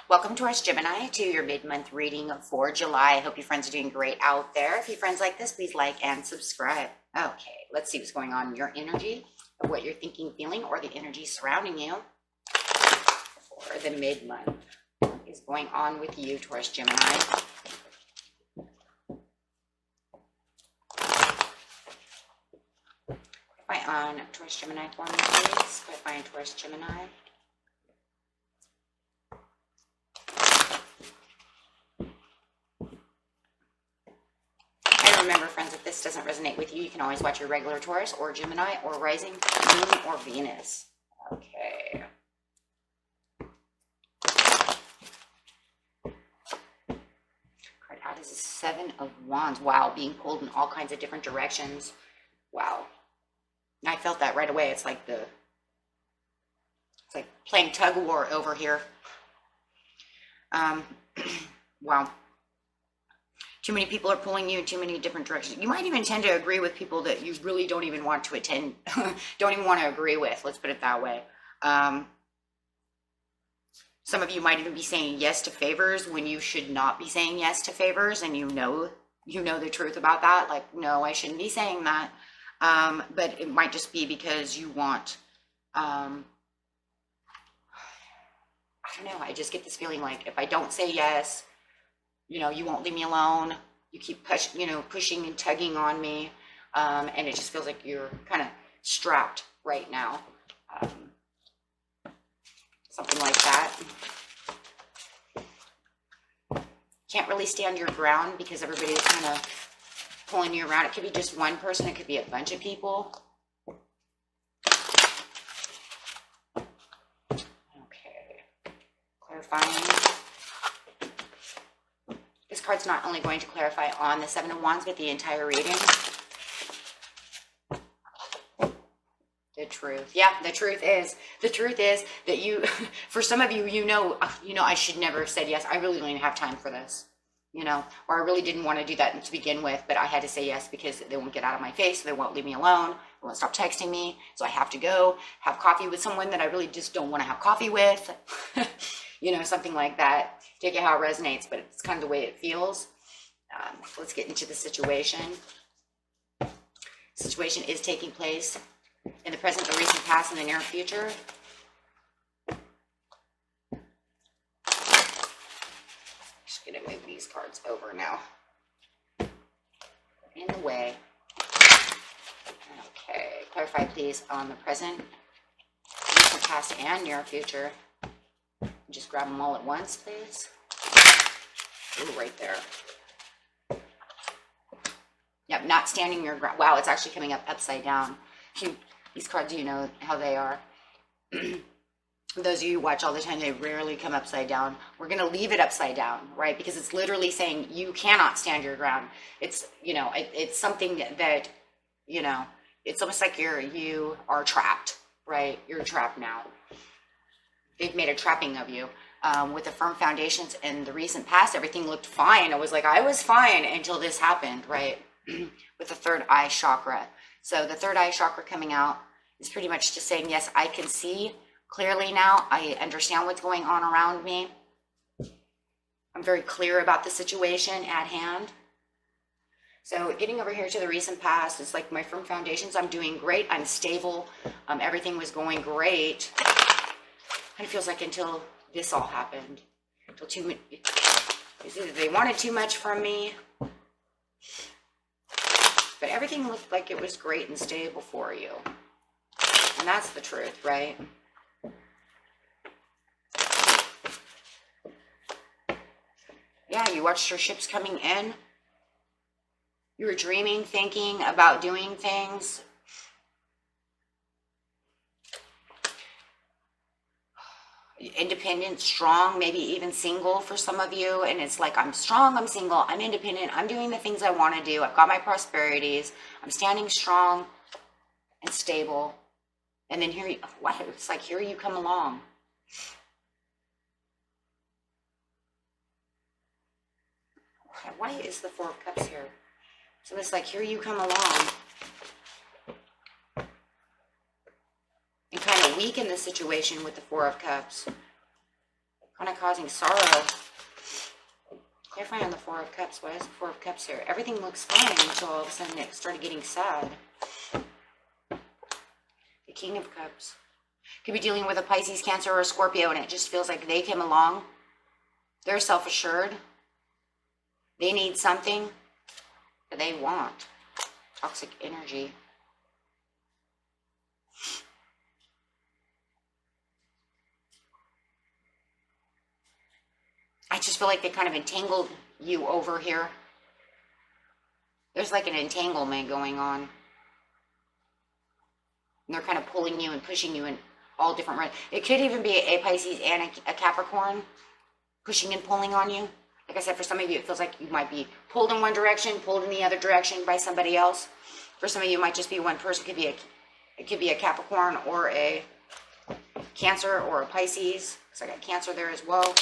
Welcome, Taurus Gemini, to your mid-month reading for July. I hope you friends are doing great out there. If you friends like this, please like and subscribe. Okay, let's see what's going on in your energy, of what you're thinking, feeling, or the energy surrounding you for the mid-month. What is going on with you, Taurus Gemini? Clarify on Taurus Gemini for me, please. Clarify on Taurus Gemini. Remember, friends, if this doesn't resonate with you, you can always watch your regular Taurus or Gemini or rising Moon or Venus. Okay. Card out is a Seven of Wands. Wow, being pulled in all kinds of different directions. Wow. And I felt that right away. It's like playing tug of war over here. Wow. Too many people are pulling you in too many different directions. You might even tend to agree with people that you really don't even want to attend, don't even want to agree with. Let's put it that way. Some of you might even be saying yes to favors when you should not be saying yes to favors, and you know the truth about that. Like, no, I shouldn't be saying that. But it might just be because you want, I don't know. I just get this feeling like if I don't say yes, you won't leave me alone. You keep pushing and tugging on me. And it just feels like you're kind of strapped right now. Something like that. Can't really stand your ground because everybody's kind of pulling you around. It could be just one person. It could be a bunch of people. Okay. Clarifying. This card's not only going to clarify on the Seven of Wands, but the entire reading. The truth. Yeah, the truth is that you, for some of you, I should never have said yes. I really don't even have time for this, or I really didn't want to do that to begin with, but I had to say yes because they won't get out of my face. They won't leave me alone. They won't stop texting me. So I have to go have coffee with someone that I really just don't want to have coffee with. Something like that. Take it how it resonates, but it's kind of the way it feels. Let's get into the situation. The situation is taking place in the present, the recent past, and the near future. Just going to move these cards over now. In the way. Okay. Clarify, please, on the present, recent past, and near future. Just grab them all at once, please. Ooh, right there. Yep, not standing your ground. Wow, it's actually coming up upside down. These cards, you know how they are. Those of you who watch all the time, they rarely come upside down. We're going to leave it upside down, right? Because it's literally saying you cannot stand your ground. It's, it's something that, it's almost like you are trapped, right? You're trapped now. They've made a trapping of you. With the firm foundations in the recent past, everything looked fine. I was fine until this happened, right? With the third eye chakra. So the third eye chakra coming out is pretty much just saying, yes, I can see clearly now. I understand what's going on around me. I'm very clear about the situation at hand. So getting over here to the recent past, it's like my firm foundations. I'm doing great. I'm stable. Everything was going great. And it feels like until this all happened, either they wanted too much from me, but everything looked like it was great and stable for you. And that's the truth, right? Yeah, you watched your ships coming in. You were dreaming, thinking about doing things. Independent, strong, maybe even single for some of you. And it's like, I'm strong, I'm single, I'm independent, I'm doing the things I want to do. I've got my prosperities. I'm standing strong and stable. And then it's like, here you come along. Why is the Four of Cups here? So it's like, here you come along. And kind of weaken the situation with the Four of Cups. kind of causing sorrow. Clarify on the Four of Cups. Why is the Four of Cups here? Everything looks fine until all of a sudden it started getting sad. The King of Cups. Could be dealing with a Pisces, Cancer, or a Scorpio, and it just feels like they came along. They're self-assured. They need something that they want. Toxic energy. I just feel like they kind of entangled you over here. There's like an entanglement going on. And they're kind of pulling you and pushing you in all different ways. It could even be a Pisces and a Capricorn pushing and pulling on you. Like I said, for some of you, it feels like you might be pulled in one direction, pulled in the other direction by somebody else. For some of you, it might just be one person. It could be a Capricorn or a Cancer or a Pisces. Because I got Cancer there as well.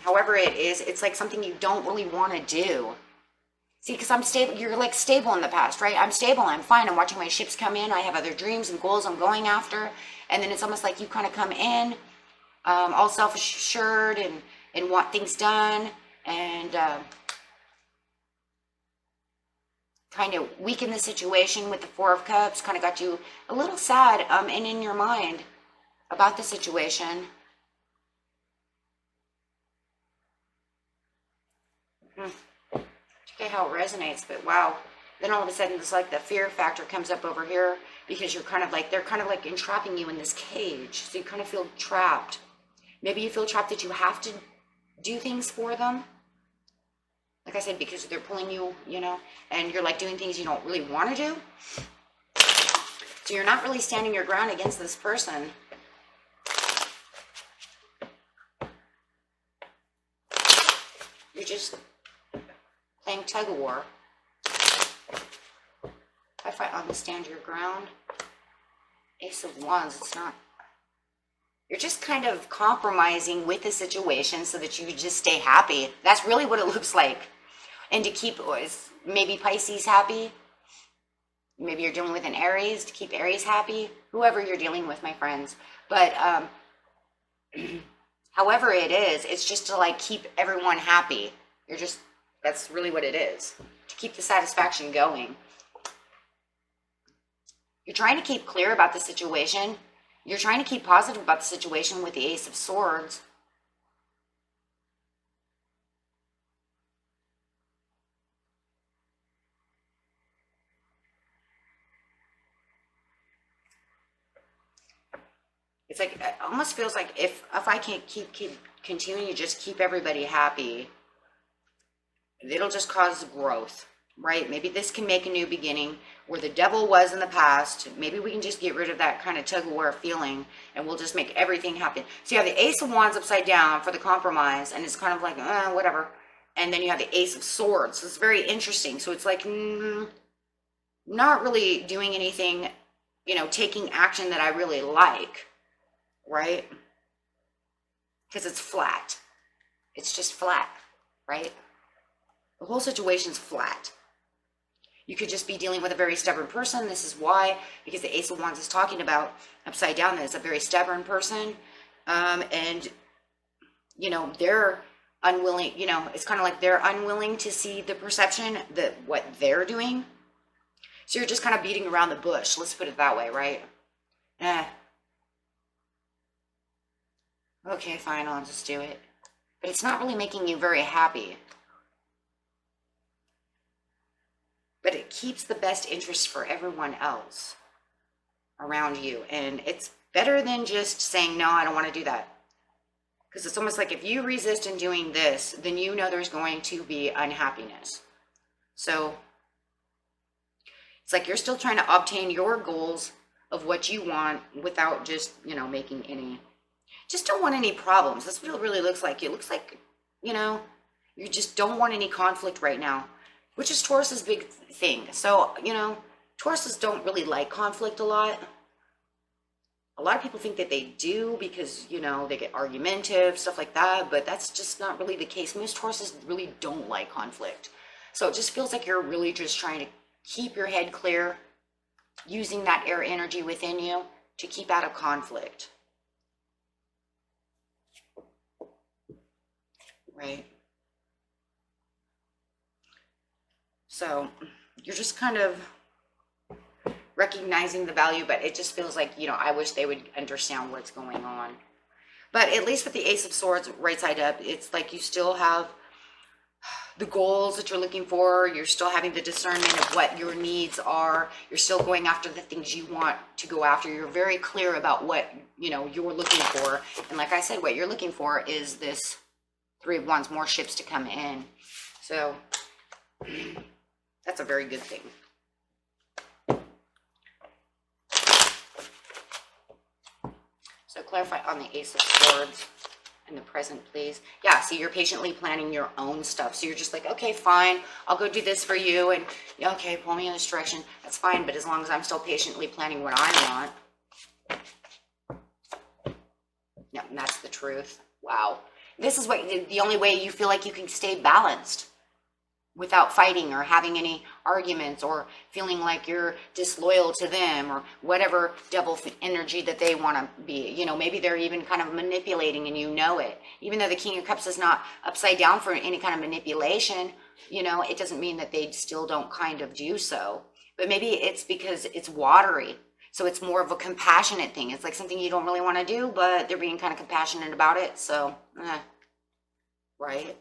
However it is, it's like something you don't really want to do. See, because I'm stable. You're like stable in the past, right? I'm stable. I'm fine. I'm watching my ships come in. I have other dreams and goals I'm going after. And then it's almost like you kind of come in all self-assured and want things done. And kind of weaken the situation with the Four of Cups. Kind of got you a little sad and in your mind about the situation. Okay, how it resonates, but wow. Then all of a sudden, it's like the fear factor comes up over here because you're kind of like, they're kind of like entrapping you in this cage. So you kind of feel trapped. Maybe you feel trapped that you have to do things for them. Like I said, because they're pulling you, you know, and you're like doing things you don't really want to do. So you're not really standing your ground against this person. You're just playing tug of war. If I understand your ground, Ace of Wands, it's not. You're just kind of compromising with the situation so that you just stay happy. That's really what it looks like. And to keep maybe Pisces happy. Maybe you're dealing with an Aries to keep Aries happy. Whoever you're dealing with, my friends. But however it is, it's just to like keep everyone happy. That's really what it is. To keep the satisfaction going. You're trying to keep clear about the situation. You're trying to keep positive about the situation with the Ace of Swords. It's like, it almost feels like if I can't continue to just keep everybody happy, it'll just cause growth, right? Maybe this can make a new beginning where the devil was in the past. Maybe we can just get rid of that kind of tug of war feeling and we'll just make everything happen. So you have the Ace of Wands upside down for the compromise and it's kind of like, whatever. And then you have the Ace of Swords. So it's very interesting. So it's like, not really doing anything, you know, taking action that I really like, right? Because it's flat. It's just flat, right? The whole situation's flat. You could just be dealing with a very stubborn person. This is why, because the Ace of Wands is talking about upside down, that it's a very stubborn person. And, you know, they're unwilling, you know, it's kind of like they're unwilling to see the perception that what they're doing. So you're just kind of beating around the bush. Let's put it that way, right? Okay, fine, I'll just do it. But it's not really making you very happy. But it keeps the best interest for everyone else around you. And it's better than just saying, no, I don't want to do that. Because it's almost like if you resist in doing this, then you know there's going to be unhappiness. So it's like you're still trying to obtain your goals of what you want without just, you know, making any, just don't want any problems. That's what it really looks like. It looks like, you know, you just don't want any conflict right now. Which is Taurus's big thing. So, you know, Tauruses don't really like conflict a lot. A lot of people think that they do because, you know, they get argumentative, stuff like that. But that's just not really the case. Most Tauruses really don't like conflict. So it just feels like you're really just trying to keep your head clear, using that air energy within you to keep out of conflict. right? So you're just kind of recognizing the value, but it just feels like, you know, I wish they would understand what's going on. But at least with the Ace of Swords right side up, it's like you still have the goals that you're looking for. You're still having the discernment of what your needs are. You're still going after the things you want to go after. You're very clear about what, you know, you're looking for. And like I said, what you're looking for is this Three of Wands, more ships to come in. So that's a very good thing. So clarify on the Ace of Swords in the present, please. Yeah, see, you're patiently planning your own stuff. So you're just like, okay, fine, I'll go do this for you. And okay, pull me in this direction. That's fine. But as long as I'm still patiently planning what I want. Yeah, and that's the truth. Wow. This is what the only way you feel like you can stay balanced without fighting or having any arguments or feeling like you're disloyal to them or whatever devil energy that they want to be. You know, maybe they're even kind of manipulating and you know it. Even though the King of Cups is not upside down for any kind of manipulation, you know, it doesn't mean that they still don't kind of do so. But maybe it's because it's watery. So it's more of a compassionate thing. It's like something you don't really want to do, but they're being kind of compassionate about it. So, right?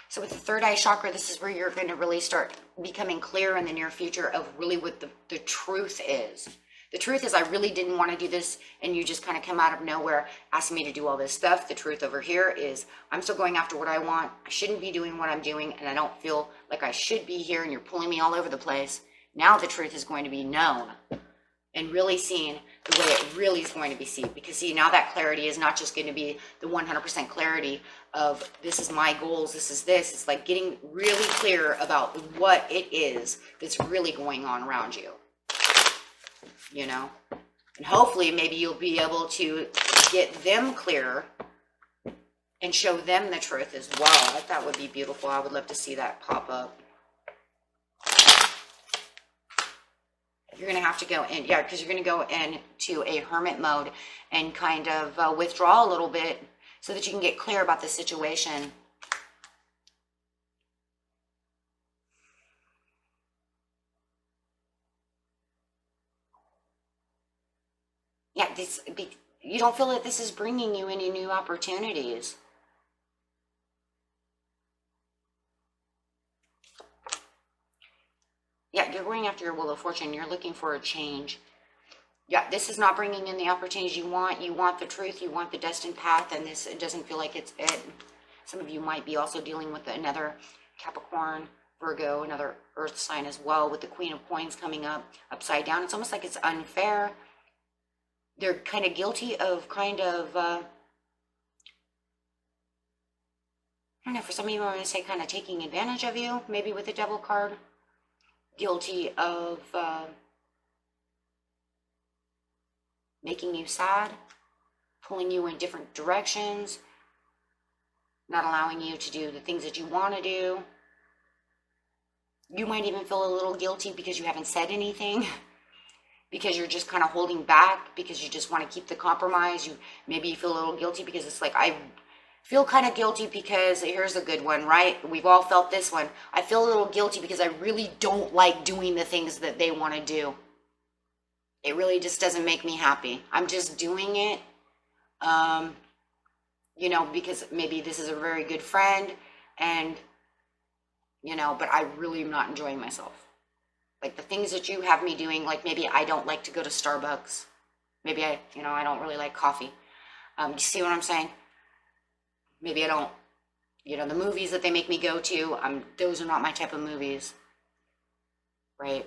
So with the third eye chakra, this is where you're going to really start becoming clear in the near future of really what the truth is. The truth is I really didn't want to do this and you just kind of come out of nowhere asking me to do all this stuff. The truth over here is I'm still going after what I want. I shouldn't be doing what I'm doing and I don't feel like I should be here and you're pulling me all over the place. Now the truth is going to be known and really seen the way it really is going to be seen. Because see, now that clarity is not just going to be the 100% clarity of this is my goals, this is this. It's like getting really clear about what it is that's really going on around you. You know? And hopefully maybe you'll be able to get them clearer and show them the truth as well. That would be beautiful. I would love to see that pop up. You're going to have to go in, yeah, because you're going to go into a hermit mode and kind of withdraw a little bit so that you can get clear about the situation. Yeah, you don't feel that this is bringing you any new opportunities. Yeah, you're going after your Wheel of Fortune. You're looking for a change. Yeah, this is not bringing in the opportunities you want. You want the truth. You want the destined path. And this, it doesn't feel like it's it. Some of you might be also dealing with another Capricorn, Virgo, another earth sign as well, with the Queen of Coins coming up upside down. It's almost like it's unfair. They're kind of guilty of kind of, I don't know, for some of you, I'm going to say kind of taking advantage of you, maybe with the Devil card. Guilty of making you sad, pulling you in different directions, not allowing you to do the things that you want to do. You might even feel a little guilty because you haven't said anything, because you're just kind of holding back, because you just want to keep the compromise. Maybe you feel a little guilty because it's like, I feel kind of guilty because, here's a good one, right? We've all felt this one. I feel a little guilty because I really don't like doing the things that they want to do. It really just doesn't make me happy. I'm just doing it, you know, because maybe this is a very good friend and, you know, but I really am not enjoying myself. Like the things that you have me doing, like maybe I don't like to go to Starbucks. Maybe I don't really like coffee. You see what I'm saying? Maybe I don't, you know, the movies that they make me go to, those are not my type of movies, right?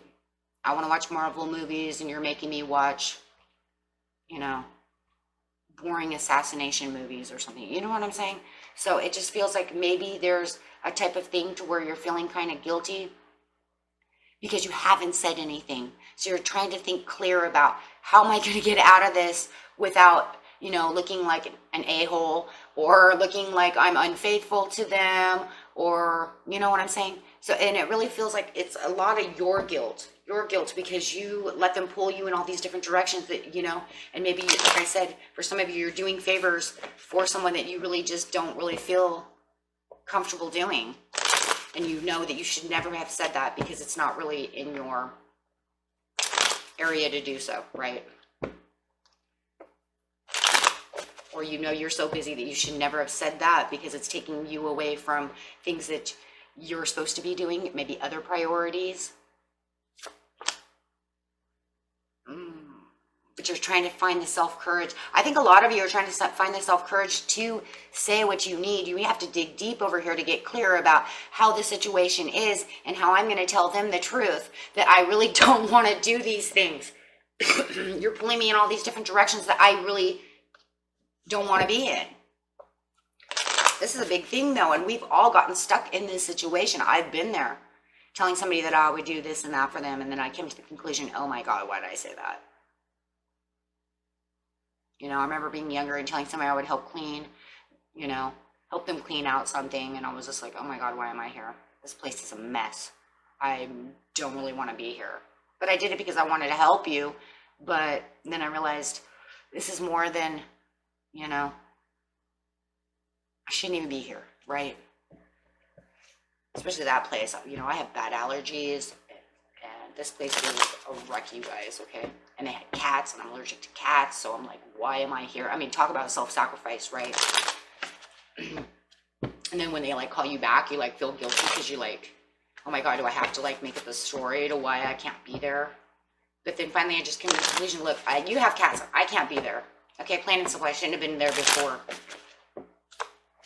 I want to watch Marvel movies and you're making me watch, you know, boring assassination movies or something. You know what I'm saying? So it just feels like maybe there's a type of thing to where you're feeling kind of guilty because you haven't said anything. So you're trying to think clear about how am I going to get out of this without, you know, looking like an a-hole or looking like I'm unfaithful to them or, you know what I'm saying? So, and it really feels like it's a lot of your guilt your guilt because you let them pull you in all these different directions that, you know, and maybe, like I said, for some of you, you're doing favors for someone that you really just don't really feel comfortable doing. And you know that you should never have said that because it's not really in your area to do so, right? Or you know you're so busy that you should never have said that because it's taking you away from things that you're supposed to be doing, maybe other priorities. But you're trying to find the self-courage. I think a lot of you are trying to find the self-courage to say what you need. You have to dig deep over here to get clear about how the situation is and how I'm going to tell them the truth, that I really don't want to do these things. You're pulling me in all these different directions that I really don't want to be in. This is a big thing though, and we've all gotten stuck in this situation. I've been there, telling somebody that I would do this and that for them, and then I came to the conclusion, oh my God, why did I say that? You know, I remember being younger and telling somebody I would help clean, you know, help them clean out something, and I was just like, oh my God, why am I here? This place is a mess. I don't really want to be here. But I did it because I wanted to help you, but then I realized this is more than, you know, I shouldn't even be here, right? Especially that place. You know, I have bad allergies, and this place is a wreck, you guys, okay? And they had cats, and I'm allergic to cats, so I'm like, why am I here? I mean, talk about self-sacrifice, right? And then when they, like, call you back, you, like, feel guilty because you, like, oh my God, do I have to, like, make up a story to why I can't be there? But then finally I just came to the conclusion, look, you have cats, I can't be there. Okay, plain and simple, I shouldn't have been there before.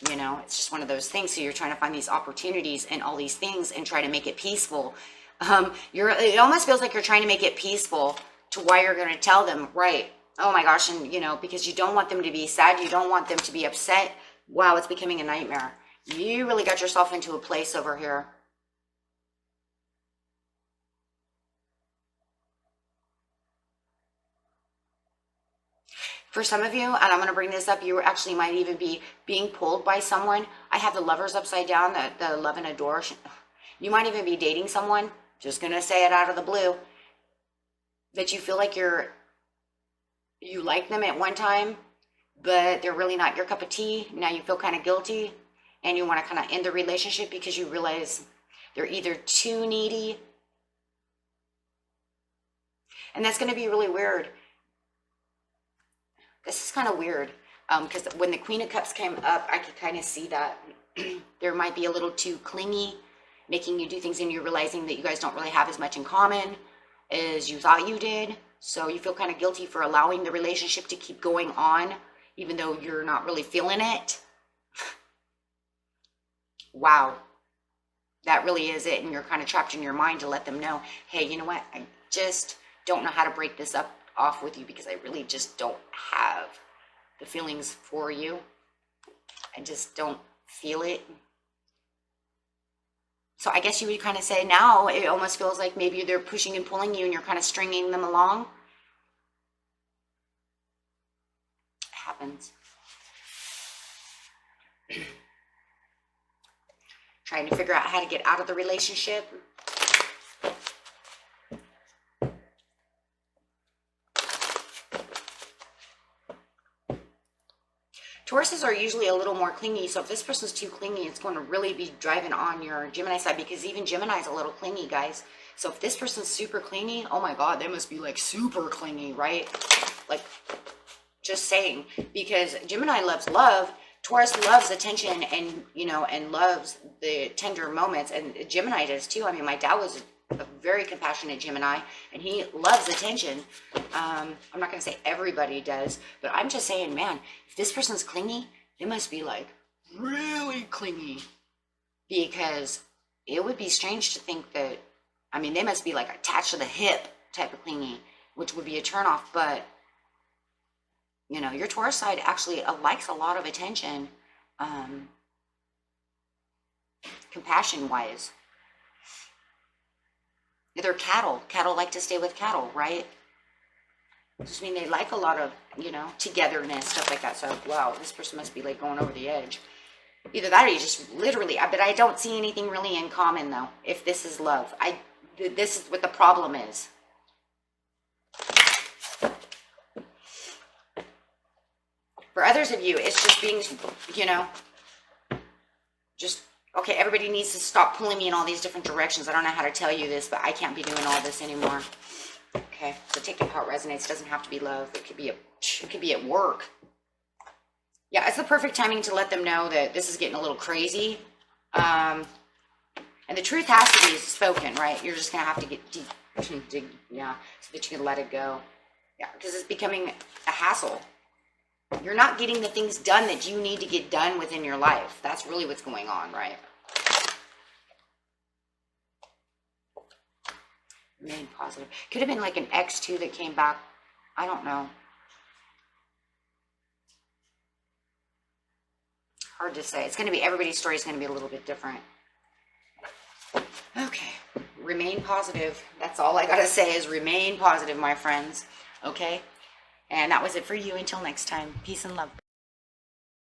You know, it's just one of those things. So you're trying to find these opportunities and all these things and try to make it peaceful. It almost feels like you're trying to make it peaceful to why you're going to tell them, right? Oh my gosh, and you know, because you don't want them to be sad, you don't want them to be upset. Wow, it's becoming a nightmare. You really got yourself into a place over here. For some of you, and I'm going to bring this up, you actually might even be being pulled by someone. I have the lovers upside down, the love and adore. You might even be dating someone, just going to say it out of the blue, that you feel like you like them at one time, but they're really not your cup of tea. Now you feel kind of guilty, and you want to kind of end the relationship because you realize they're either too needy. And that's going to be really weird. This is kind of weird because when the Queen of Cups came up, I could kind of see that there might be a little too clingy, making you do things and you're realizing that you guys don't really have as much in common as you thought you did. So you feel kind of guilty for allowing the relationship to keep going on, even though you're not really feeling it. Wow. That really is it. And you're kind of trapped in your mind to let them know, hey, you know what? I just don't know how to break this up off with you because I really just don't have the feelings for you. I just don't feel it. So I guess you would kind of say now it almost feels like maybe they're pushing and pulling you and you're kind of stringing them along. It happens. Trying to figure out how to get out of the relationship. Tauruses are usually a little more clingy, so if this person's too clingy, it's going to really be driving on your Gemini side, because even Gemini is a little clingy, guys. So if this person's super clingy, oh my God, they must be like super clingy, right? Like, just saying, because Gemini loves love, Taurus loves attention and, you know, and loves the tender moments, and Gemini does too. I mean, my dad was a very compassionate Gemini, and he loves attention. I'm not going to say everybody does, but I'm just saying, man, if this person's clingy, they must be like really clingy, because it would be strange to think that, I mean, they must be like attached to the hip type of clingy, which would be a turnoff. But, you know, your Taurus side actually likes a lot of attention, compassion-wise. They're cattle. Cattle like to stay with cattle, right? Just mean they like a lot of, you know, togetherness, stuff like that. So, wow, this person must be like going over the edge. Either that or you just literally, but I don't see anything really in common though, if this is love. this is what the problem is. For others of you, it's just being, you know, just, okay, everybody needs to stop pulling me in all these different directions. I don't know how to tell you this, but I can't be doing all this anymore. Okay, so take it how it resonates. It doesn't have to be love. It could be at work. Yeah, it's the perfect timing to let them know that this is getting a little crazy. And the truth has to be spoken, right? You're just going to have to get deep, yeah, so that you can let it go. Yeah, because it's becoming a hassle. You're not getting the things done that you need to get done within your life. That's really what's going on, right? Remain positive. Could have been like an ex too that came back. I don't know. Hard to say. It's going to be, everybody's story is going to be a little bit different. Okay. Remain positive. That's all I got to say is remain positive, my friends. Okay? And that was it for you. Until next time. Peace and love.